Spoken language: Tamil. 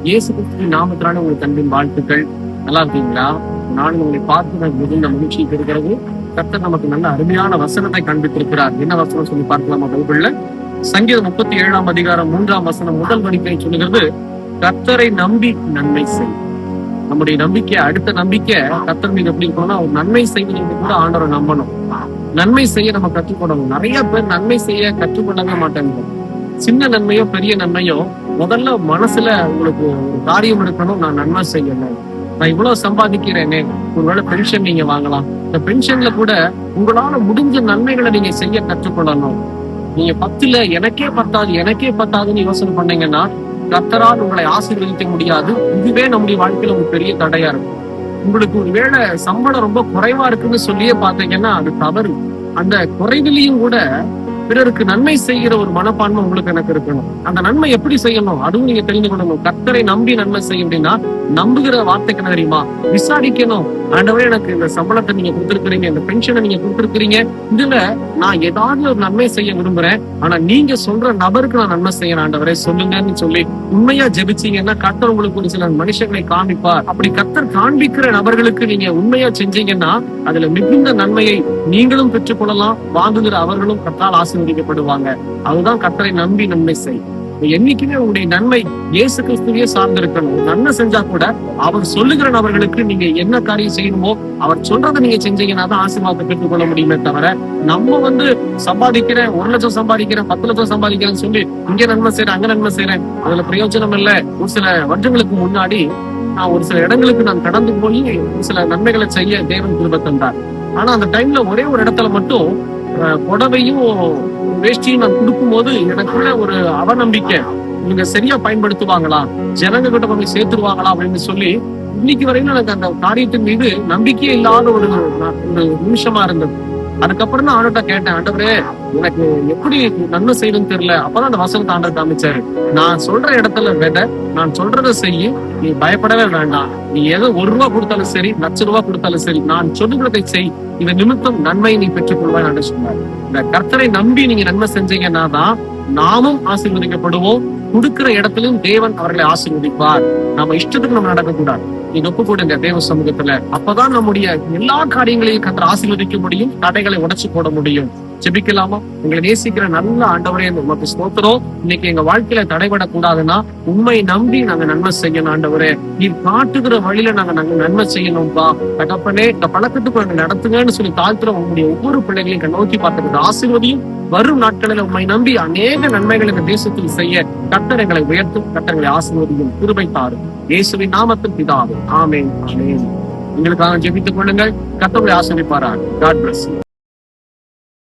இயேசு கிறிஸ்துவின் நாமத்தினால உங்களுக்கு அன்பின் வாழ்த்துக்கள். நல்லா இருக்கீங்களா? நானும் உங்களை பார்த்து நான் மிகுந்த மகிழ்ச்சி இருக்கிறது. கர்த்தர் நமக்கு நல்ல அருமையான வசனத்தை காண்பித்திருக்கிறார். என்ன வசனம் சொல்லி பார்க்கலாமா? பைபிள்ல சங்கீதம் 37 அதிகாரம் 3 வசனம் முதல் வரியை சொல்லுகிறது, கர்த்தரை நம்பி நன்மை செய். நம்முடைய நம்பிக்கை, அடுத்த நம்பிக்கை கர்த்தர் மீது எப்படி இருக்கணும்னா, ஒரு நன்மை செய்வதற்கு கூட ஆண்டவரை நம்பணும். நன்மை செய்ய நம்ம கற்றுக்கொள்ளணும். நிறைய பேர் நன்மை செய்ய கற்றுக்கொள்ளவே மாட்டாங்க. சின்ன நன்மையோ பெரிய நன்மையோ முதல்ல மனசுல உங்களுக்கு ஒரு காரியம் இருக்கணும், நான் நன்மை செய்யணும். நான் இவ்வளவு சம்பாதிக்கிறேனே, ஒருவேளை பென்ஷன் நீங்க வாங்கலாம். இந்த பென்ஷன்ல கூட உங்களால முடிஞ்ச நன்மைகளை நீங்க செய்ய கற்றுக்கொள்ளணும். நீங்க 10ல எனக்கே பத்தாதுன்னு யோசனை பண்ணீங்கன்னா கர்த்தரால் உங்களை ஆசீர்வதிக்க முடியாது. இதுவே நம்முடைய வாழ்க்கையில ஒரு பெரிய தடையா இருக்கும். உங்களுக்கு ஒரு வேளை சம்பளம் ரொம்ப குறைவா இருக்குன்னு சொல்லியே பாத்தீங்கன்னா அது தவறு. அந்த குறைவிலையும் கூட பிறருக்கு நன்மை செய்கிற ஒரு மனப்பான்மை உங்களுக்கு எனக்கு இருக்கணும். அந்த நன்மை எப்படி செய்யணும் அதுவும் நீங்க தெரிந்து கொள்ளணும். கர்த்தரை நம்பி நன்மை செய்ய அப்படின்னா நம்புகிற வார்த்தைக்கு என்ன தெரியுமா? விசாரிக்கணும். ஆண்டவரே, எனக்கு இந்த சம்பளத்தை நீங்க கொடுத்திருக்கிறீங்க, இந்த பென்ஷனை நீங்க கொடுத்திருக்கிறீங்க, இதுல நான் ஏதாவது ஒரு நன்மை செய்ய விரும்புறேன். ஆனா நீங்க சொல்ற நபருக்கு நான் நன்மை செய்யறேன் ஆண்டவரே, சொல்லுங்கன்னு சொல்லி உண்மையா ஜெபிச்சீங்கன்னா கர்த்தர் உங்களுக்கு ஒரு சில மனுஷங்களை காண்பிப்பார். அப்படி கர்த்தர் காண்பிக்கிற நபர்களுக்கு நீங்க உண்மையா செஞ்சீங்கன்னா அதுல மிகுந்த நன்மையை நீங்களும் பெற்றுக்கொள்ளலாம், வாங்குகிற அவர்களும் கர்த்தரால் ஆசீர்வதிக்கப்படுவாங்க. அதுதான் கர்த்தரை நம்பி நன்மை செய். என்னைக்குமே உங்களுடைய நன்மை இயேசு கிறிஸ்துவையே சார்ந்து இருக்கணும். நன்மை செஞ்சா கூட அவர் சொல்லுகிற நபர்களுக்கு நீங்க என்ன காரியம் செய்யணுமோ அவர் சொல்றதை நீங்க செஞ்சீங்கன்னா தான் ஆசீர்வாதத்தை பெற்றுக்கொள்ள முடியுமே தவிர, நம்ம சம்பாதிக்கிறேன், 1 லட்சம் சம்பாதிக்கிறேன், 10 லட்சம் சம்பாதிக்கிறேன்னு சொல்லி இங்க நன்மை செய்யறேன், அங்க நன்மை செய்யறேன், அதுல பிரயோஜனம் இல்லை. ஒரு சில வருடங்களுக்கு முன்னாடி நான் ஒரு சில இடங்களுக்கு நான் கடந்து போய் ஒரு சில நன்மைகளை செய்ய தேவன் கிருபை தந்தார். ஆனா அந்த டைம்ல ஒரே ஒரு இடத்துல மட்டும் புடவையும் வேஷ்டியும் நான் கொடுக்கும் போது எனக்குள்ள ஒரு அவநம்பிக்கை, இவங்க சரியா பயன்படுத்துவாங்களா, ஜனங்க கிட்ட கொஞ்சம் சேர்த்துருவாங்களா அப்படின்னு சொல்லி இன்னைக்கு வரைக்கும் எனக்கு அந்த காரியத்தின் மீது நம்பிக்கையே இல்லாத ஒரு நிமிஷமா இருந்தது. அதுக்கப்புறம் தான் ஆண்டவர்கிட்ட கேட்டேன், ஆண்டவரே எனக்கு எப்படி நன்மை செய்யணும்னு தெரியல. அப்பதான் அந்த வசனத்தை ஆண்டவர் காமிச்சாரு. நான் சொல்ற இடத்துல விட, நான் சொல்றதை செய்ய, நீ பயப்படவே வேண்டாம். நீ ஏதோ 1 ரூபா கொடுத்தாலும் சரி, ₹1,00,000 கொடுத்தாலும் சரி, நான் சொல்லுகிறதை செய், இந்த நிமித்தம் நன்மை நீ பெற்றுக்கொள்வாய் சொன்னார். இந்த கர்த்தரை நம்பி நீங்க நன்மை செஞ்சீங்கன்னா தான் நாமும் ஆசீர்வதிக்கப்படுவோம். கொடுக்கிற இடத்திலும் தேவன் அவர்களை ஆசீர்வதிப்பார். நம்ம இஷ்டத்துக்கு நம்ம நடக்கக்கூடாது. நீங்க ஒப்பு கொடுங்க தேவ சமூகத்துல. அப்பதான் நம்முடைய எல்லா காரியங்களையும் கர்த்தர் ஆசீர்வதிக்க முடியும், தடைகளை உடைச்சு போட முடியும். ஜெபிக்கலாமா? உங்களை நேசிக்கிற நல்ல ஆண்டவரே, உமக்கு ஸ்தோத்திரம். இன்னைக்கு எங்க வாழ்க்கையில தடைபடக்கூடாதுன்னா உண்மை நம்பி நாங்க நன்மை செய்யணும். ஆண்டவரே, நீ காட்டுகிற வழியில நாங்க நன்மை செய்யணும்பா. தகப்பனே, இந்த பழக்கத்துக்கு நாங்க நடத்துங்கன்னு சொல்லி தாழ்த்துற உங்களுடைய ஒவ்வொரு பிள்ளைகளையும் நோக்கி பார்த்துக்கிட்டு ஆசீர்வதியும். வரும் நாட்களில் உண்மை நம்பி அநேக நன்மைகள் இந்த தேசத்தில் செய்ய கர்த்தர் எங்களை உயர்த்தும், கர்த்தர்களை ஆசீர்வதியும், கிருபை தாரும். இயேசுவின் நாமத்தில் பிதாவே, ஆமென், ஆமென். எங்களுக்காக ஜெபித்துக் கொள்ளுங்கள். கர்த்தரை ஆசீர்வதிப்பாராக. God bless you.